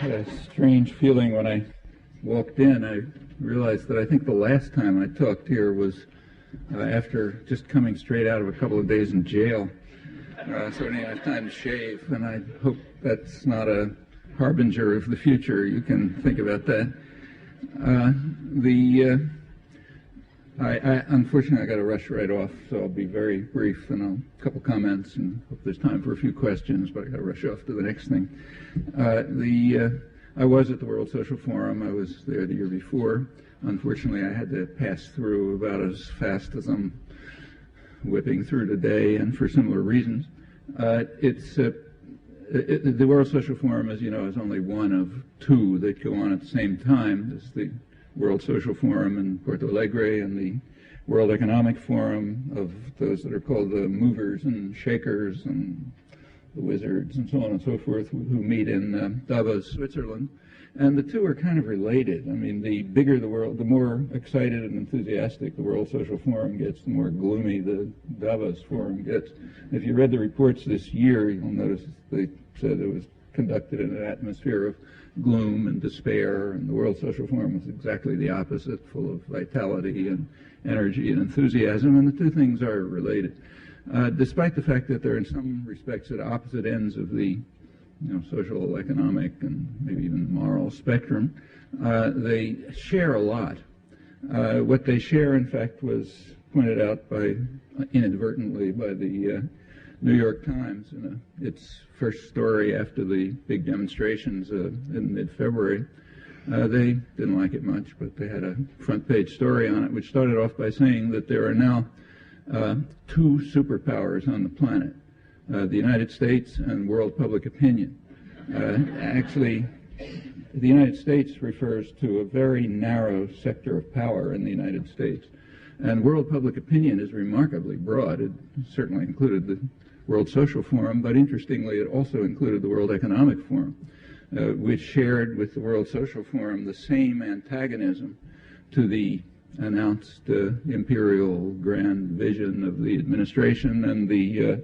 had a strange feeling when I walked in. I realized that I think the last time I talked here was after just coming straight out of a couple of days in jail. So I didn't have time to shave, and I hope that's not a harbinger of the future. You can think about that. Unfortunately, I got to rush right off, so I'll be very brief, and a couple comments, and hope there's time for a few questions, but I got to rush off to the next thing. I was at the World Social Forum. I was there the year before. Unfortunately, I had to pass through about as fast as I'm whipping through today, and for similar reasons. The World Social Forum, as you know, is only one of two that go on at the same time. There's the World Social Forum in Porto Alegre and the World Economic Forum of those that are called the movers and shakers and the wizards and so on and so forth, who meet in Davos, Switzerland. And the two are kind of related. I mean, the bigger the world, the more excited and enthusiastic the World Social Forum gets, the more gloomy the Davos Forum gets. If you read the reports this year, you'll notice they said it was conducted in an atmosphere of gloom and despair, and the World Social Forum was exactly the opposite, full of vitality and energy and enthusiasm, and the two things are related. Despite the fact that they're in some respects at opposite ends of the social, economic, and maybe even moral spectrum, they share a lot. What they share, in fact, was pointed out inadvertently by the New York Times in its first story after the big demonstrations in mid-February. They didn't like it much, but they had a front-page story on it, which started off by saying that there are now two superpowers on the planet, the United States and world public opinion. Actually, the United States refers to a very narrow sector of power in the United States, and world public opinion is remarkably broad. It certainly included the World Social Forum, but interestingly, it also included the World Economic Forum, which shared with the World Social Forum the same antagonism to the announced imperial grand vision of the administration and the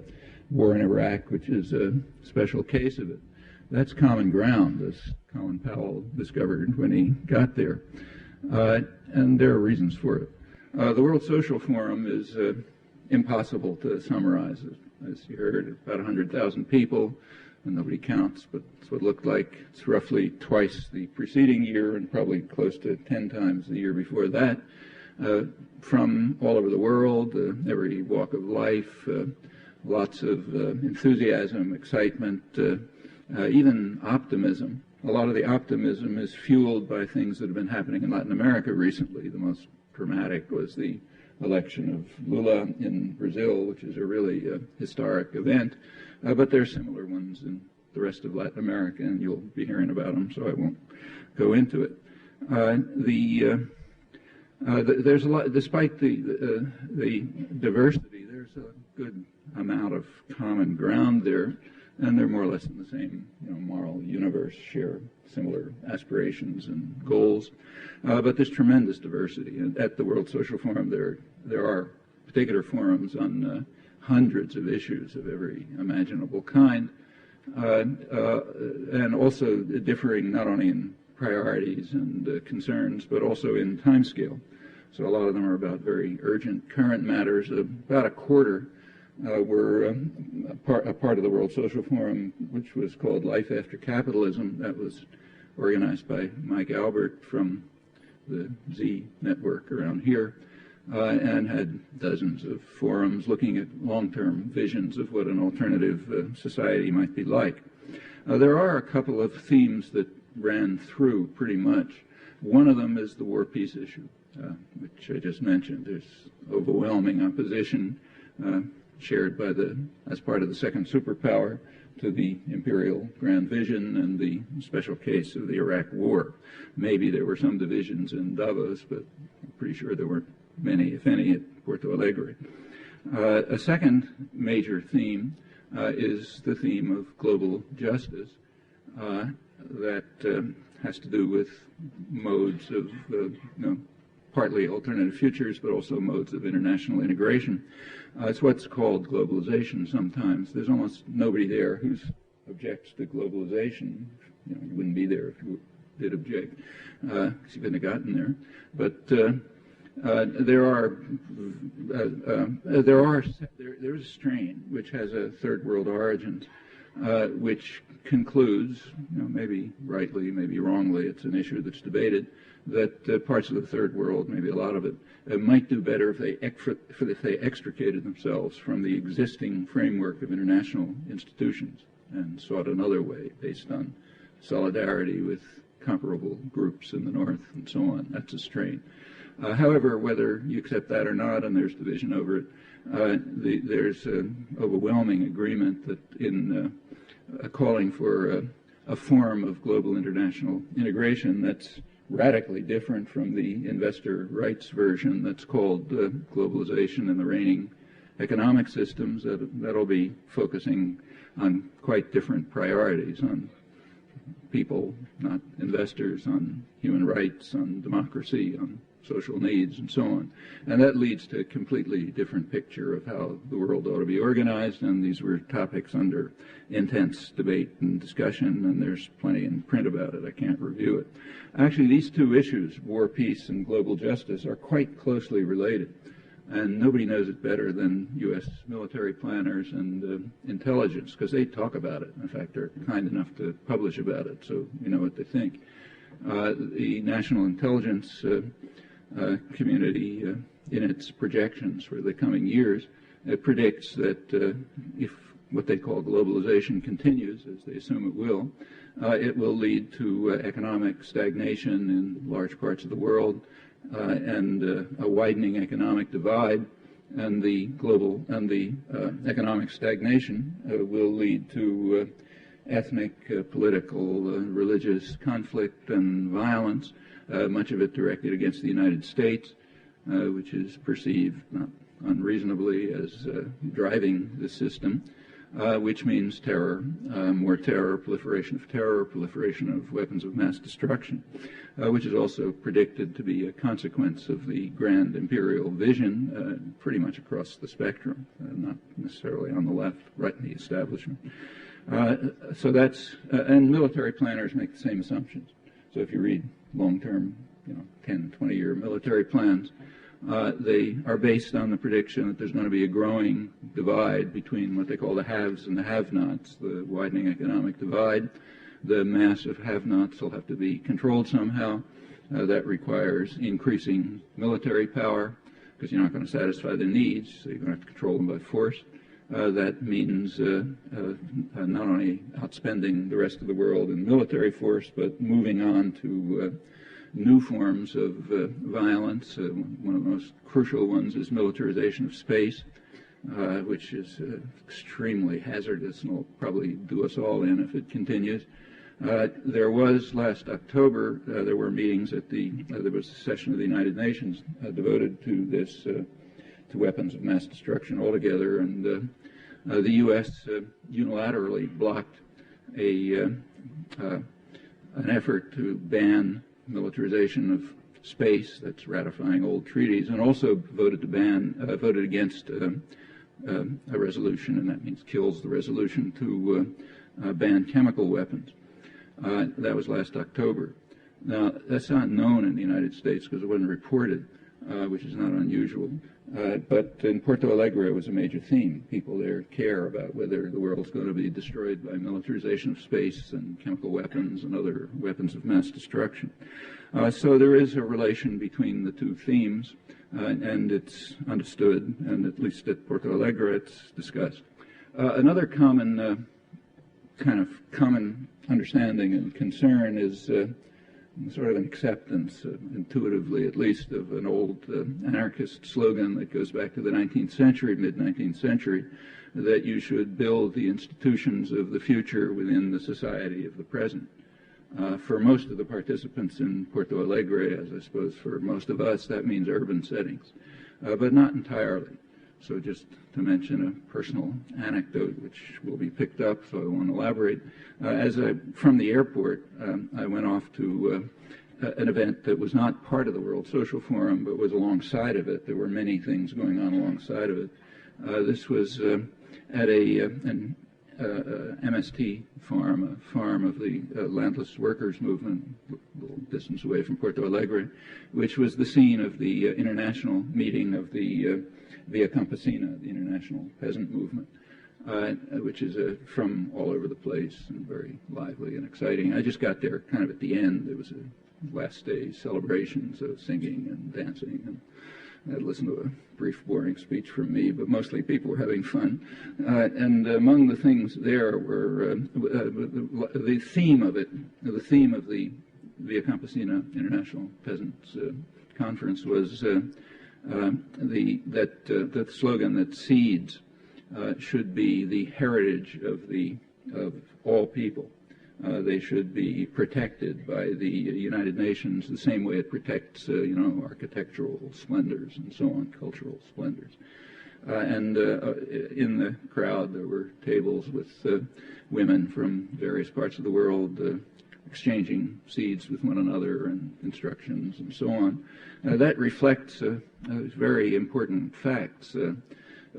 war in Iraq, which is a special case of it. That's common ground, as Colin Powell discovered when he got there, and there are reasons for it. The World Social Forum is impossible to summarize. As you heard, about 100,000 people, and nobody counts, but it's what it looked like. It's roughly twice the preceding year and probably close to 10 times the year before that, from all over the world, every walk of life, lots of enthusiasm, excitement, even optimism. A lot of the optimism is fueled by things that have been happening in Latin America recently. The most dramatic was the election of Lula in Brazil, which is a really historic event, but there are similar ones in the rest of Latin America, and you'll be hearing about them, so I won't go into it. There's a lot, despite the diversity, there's a good amount of common ground there, and they're more or less in the same moral universe, share similar aspirations and goals, but there's tremendous diversity. And at the World Social Forum, there are particular forums on hundreds of issues of every imaginable kind, and also differing not only in priorities and concerns, but also in time scale. So a lot of them are about very urgent current matters. About a quarter were a part of the World Social Forum, which was called Life After Capitalism. That was organized by Mike Albert from the Z network around here, and had dozens of forums looking at long-term visions of what an alternative society might be like. There are a couple of themes that ran through pretty much. One of them is the war-peace issue, which I just mentioned. There's overwhelming opposition shared as part of the second superpower to the imperial grand vision and the special case of the Iraq War. Maybe there were some divisions in Davos, but I'm pretty sure there weren't many, if any, at Porto Alegre. A second major theme is the theme of global justice that has to do with modes of partly alternative futures, but also modes of international integration. It's what's called globalization sometimes. There's almost nobody there who's objects to globalization. You know, you wouldn't be there if you did object, because you couldn't have gotten there. But there's a strain which has a third world origins, which concludes, you know, maybe rightly, maybe wrongly, it's an issue that's debated, that parts of the third world, maybe a lot of it, might do better if they extricated themselves from the existing framework of international institutions and sought another way based on solidarity with comparable groups in the North and so on. That's a strain. However, whether you accept that or not, and there's division over it, there's overwhelming agreement that in calling for a form of global international integration that's radically different from the investor rights version that's called globalization and the reigning economic systems, that'll be focusing on quite different priorities, on people, not investors, on human rights, on democracy, on social needs, and so on. And that leads to a completely different picture of how the world ought to be organized, and these were topics under intense debate and discussion, and there's plenty in print about it. I can't review it. Actually, these two issues, war, peace, and global justice, are quite closely related, and nobody knows it better than U.S. military planners and intelligence, because they talk about it. In fact, they're kind enough to publish about it, so you know what they think. The national intelligence community, in its projections for the coming years, predicts that if what they call globalization continues, as they assume it will lead to economic stagnation in large parts of the world and a widening economic divide, and the economic stagnation will lead to ethnic, political, religious conflict and violence, much of it directed against the United States, which is perceived, not unreasonably, as driving the system, which means terror, more terror, proliferation of weapons of mass destruction, which is also predicted to be a consequence of the grand imperial vision pretty much across the spectrum, not necessarily on the left, right in the establishment. So that's, and military planners make the same assumptions. So if you read long-term, 10, 20-year military plans, they are based on the prediction that there's going to be a growing divide between what they call the haves and the have-nots, the widening economic divide. The mass of have-nots will have to be controlled somehow. That requires increasing military power, because you're not going to satisfy their needs, so you're going to have to control them by force. That means not only outspending the rest of the world in military force, but moving on to new forms of violence. One of the most crucial ones is militarization of space, which is extremely hazardous and will probably do us all in if it continues. There was last October, there were meetings at there was a session of the United Nations devoted to this, to weapons of mass destruction altogether, and the U.S. unilaterally blocked an effort to ban militarization of space, that's ratifying old treaties, and also voted against a resolution, and that means kills the resolution to ban chemical weapons. That was last October. Now, that's not known in the United States because it wasn't reported, which is not unusual. But in Porto Alegre, it was a major theme. People there care about whether the world's going to be destroyed by militarization of space and chemical weapons and other weapons of mass destruction. So there is a relation between the two themes, and it's understood, and at least at Porto Alegre, it's discussed. Another common understanding and concern is sort of an acceptance, intuitively at least, of an old anarchist slogan that goes back to the 19th century, mid-19th century, that you should build the institutions of the future within the society of the present. For most of the participants in Porto Alegre, as I suppose for most of us, that means urban settings, but not entirely. So just to mention a personal anecdote, which will be picked up, so I won't elaborate. From the airport, I went off to an event that was not part of the World Social Forum, but was alongside of it. There were many things going on alongside of it. This was at a MST farm, a farm of the landless workers movement, a little distance away from Porto Alegre, which was the scene of the international meeting of the Via Campesina, the international peasant movement, which is from all over the place and very lively and exciting. I just got there kind of at the end. There was a last day celebration, so singing and dancing, and I listened to a brief, boring speech from me, but mostly people were having fun. And among the things there were the theme of it, the theme of the Via Campesina International Peasants Conference was the slogan that seeds should be the heritage of all people. They should be protected by the United Nations the same way it protects, architectural splendors and so on, cultural splendors. And in the crowd there were tables with women from various parts of the world exchanging seeds with one another and instructions and so on. That reflects very important facts.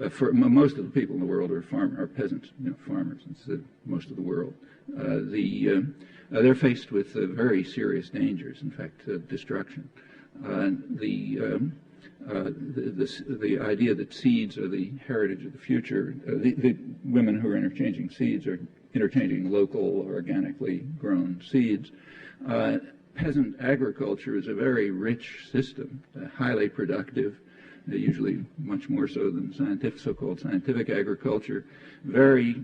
For most of the people in the world are peasants, farmers. It's most of the world. They're faced with very serious dangers, in fact, destruction. The idea that seeds are the heritage of the future, the women who are interchanging seeds are interchanging local, organically grown seeds. Peasant agriculture is a very rich system, highly productive, usually much more so than so-called scientific agriculture, very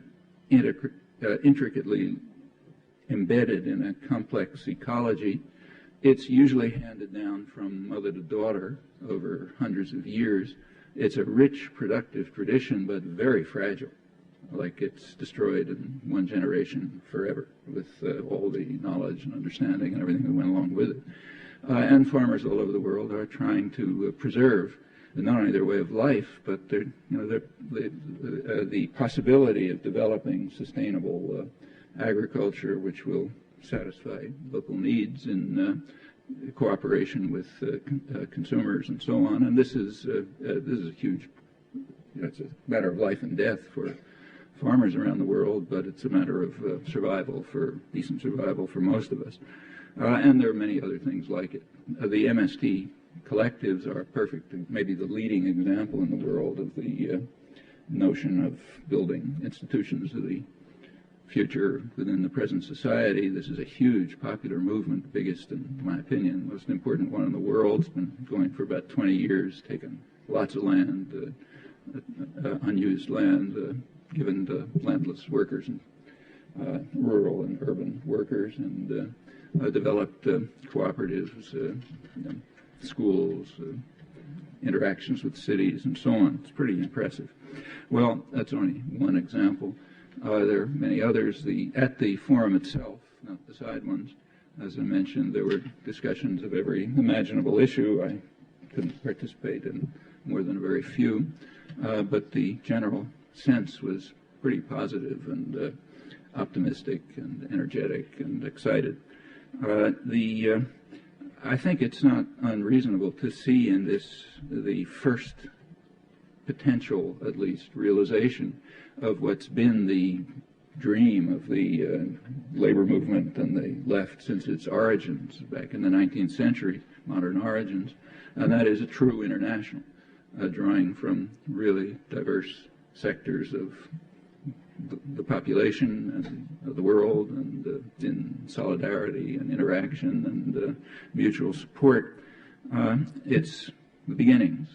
intricately embedded in a complex ecology. It's usually handed down from mother to daughter over hundreds of years. It's a rich, productive tradition, but very fragile, like it's destroyed in one generation forever with all the knowledge and understanding and everything that went along with it. And farmers all over the world are trying to preserve not only their way of life, but the possibility of developing sustainable agriculture, which will satisfy local needs in cooperation with consumers and so on. And this is a huge. It's a matter of life and death for farmers around the world, but it's a matter of decent survival for most of us. And there are many other things like it. The MST collectives are perfect, maybe the leading example in the world of the notion of building institutions of the future within the present society. This is a huge popular movement, the biggest, in my opinion, most important one in the world. It's been going for about 20 years, taken lots of land, unused land, given to landless workers and rural and urban workers, and developed cooperatives, schools, interactions with cities, and so on. It's pretty impressive. Well, that's only one example. There are many others. At the forum itself, not the side ones, as I mentioned, there were discussions of every imaginable issue. I couldn't participate in more than a very few, but the general sense was pretty positive and optimistic and energetic and excited. I think it's not unreasonable to see in this the first potential, at least, realization of what's been the dream of the labor movement and the left since its origins back in the 19th century, modern origins, and that is a true international, drawing from really diverse sectors of the population and of the world, and in solidarity and interaction and mutual support. It's the beginnings.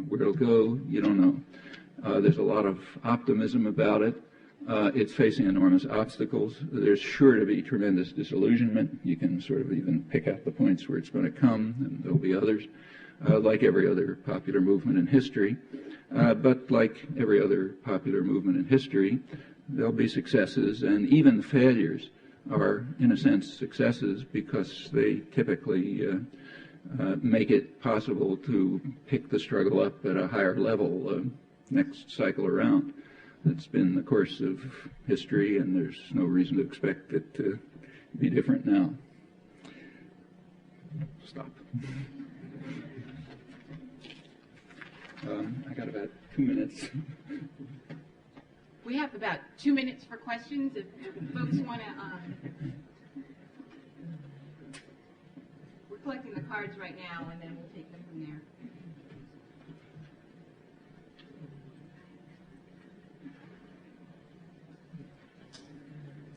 Where it'll go, you don't know. There's a lot of optimism about it. It's facing enormous obstacles. There's sure to be tremendous disillusionment. You can sort of even pick out the points where it's going to come, and there'll be others, like every other popular movement in history. But like every other popular movement in history, there'll be successes, and even failures are, in a sense, successes because they typically make it possible to pick the struggle up at a higher level next cycle around. That's been the course of history, and there's no reason to expect it to be different now. Stop. I got about 2 minutes. We have about 2 minutes for questions. If folks want to, we're collecting the cards right now, and then we'll take them from there.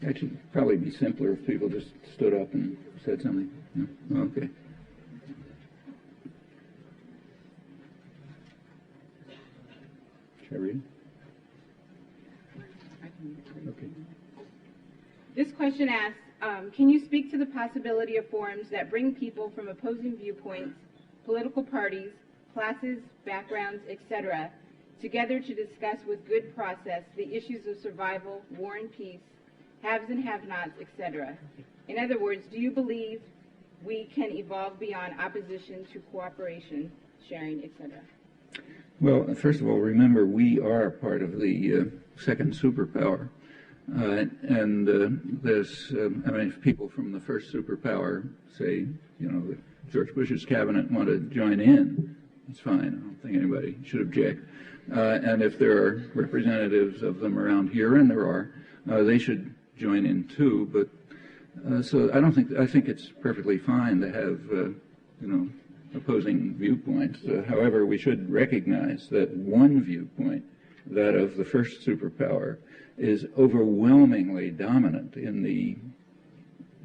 Actually, it'd probably be simpler if people just stood up and said something. No? Oh, okay. Shall I read it? Okay. This question asks, can you speak to the possibility of forums that bring people from opposing viewpoints, political parties, classes, backgrounds, etc., together to discuss with good process the issues of survival, war and peace, haves and have-nots, etc.? In other words, do you believe we can evolve beyond opposition to cooperation, sharing, etc.? Well, first of all, remember we are part of the second superpower. There's, I mean, if people from the first superpower say, you know, that George Bush's cabinet want to join in, it's fine. I don't think anybody should object. And if there are representatives of them around here, and there are, they should join in too. But so I think it's perfectly fine to have, you know, opposing viewpoints. However, we should recognize that one viewpoint, that of the first superpower, is overwhelmingly dominant in the,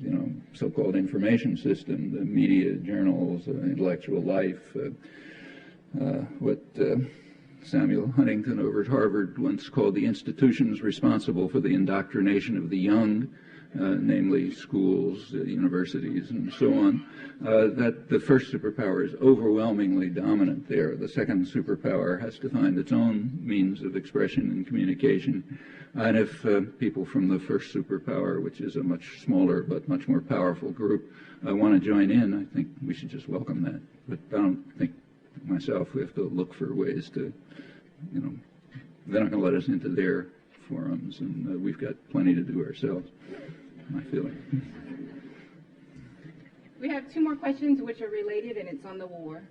you know, so-called information system, the media, journals, intellectual life, what Samuel Huntington over at Harvard once called the institutions responsible for the indoctrination of the young, namely schools, universities, and so on, that the first superpower is overwhelmingly dominant there. The second superpower has to find its own means of expression and communication. And if people from the first superpower, which is a much smaller but much more powerful group, want to join in, I think we should just welcome that. But I don't think myself we have to look for ways to, you know, they're not going to let us into their forums, and we've got plenty to do ourselves. My feeling. We have 2 more questions which are related, and it's on the war.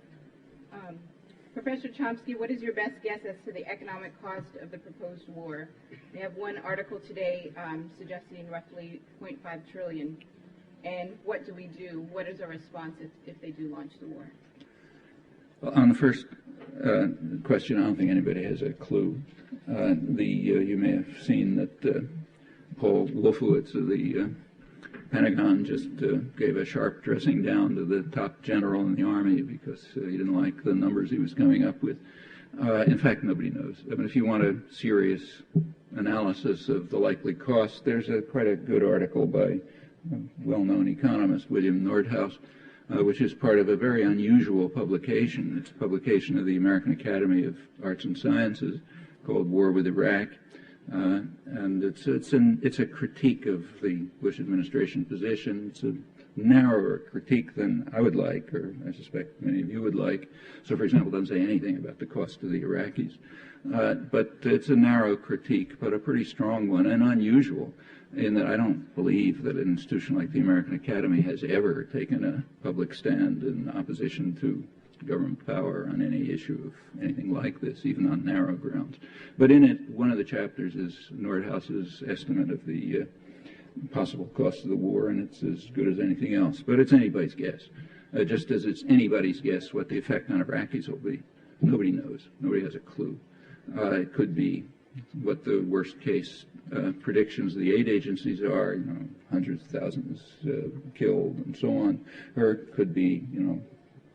Professor Chomsky, what is your best guess as to the economic cost of the proposed war? We have one article today suggesting roughly 0.5 trillion. And what do we do? What is our response if they do launch the war? Well, on the first question, I don't think anybody has a clue. You may have seen that Paul Wolfowitz of the Pentagon just gave a sharp dressing down to the top general in the Army because he didn't like the numbers he was coming up with. In fact, nobody knows. I mean, if you want a serious analysis of the likely cost, there's quite a good article by a well-known economist, William Nordhaus, which is part of a very unusual publication. It's a publication of the American Academy of Arts and Sciences called War with Iraq. And it's a critique of the Bush administration position. It's a narrower critique than I would like, or I suspect many of you would like. So, for example, it doesn't say anything about the cost to the Iraqis. But it's a narrow critique, but a pretty strong one, and unusual, in that I don't believe that an institution like the American Academy has ever taken a public stand in opposition to government power on any issue of anything like this, even on narrow grounds. But in it, one of the chapters is Nordhaus's estimate of the possible cost of the war, and it's as good as anything else. But it's anybody's guess, just as it's anybody's guess what the effect on Iraqis will be. Nobody knows. Nobody has a clue. It could be what the worst case predictions of the aid agencies are, you know, hundreds of thousands killed and so on, or it could be, you know,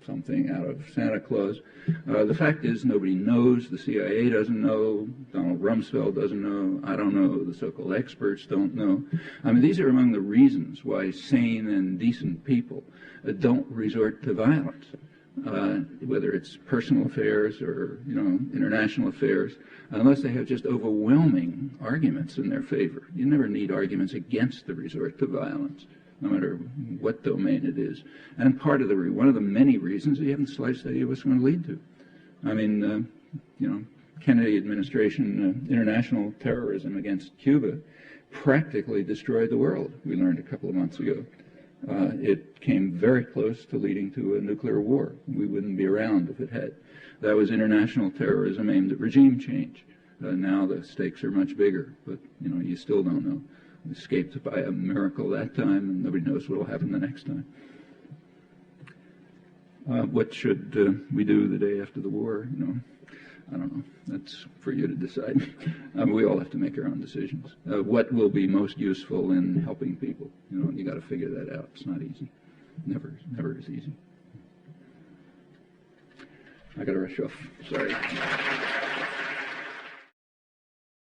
something out of Santa Claus. The fact is nobody knows. The CIA doesn't know. Donald Rumsfeld doesn't know. I don't know. The so-called experts don't know. I mean, these are among the reasons why sane and decent people don't resort to violence, whether it's personal affairs or, you know, international affairs, unless they have just overwhelming arguments in their favor. You never need arguments against the resort to violence, no matter what domain it is. And one of the many reasons you haven't the slightest idea what's going to lead to. I mean, you know, Kennedy administration, international terrorism against Cuba practically destroyed the world, we learned a couple of months ago. It came very close to leading to a nuclear war. We wouldn't be around if it had. That was international terrorism aimed at regime change. Now the stakes are much bigger, but you still don't know. We escaped by a miracle that time, and nobody knows what will happen the next time. What should we do the day after the war? I don't know. That's for you to decide. We all have to make our own decisions. What will be most useful in helping people? You got to figure that out. It's not easy. Never is easy. I got to rush off. Sorry.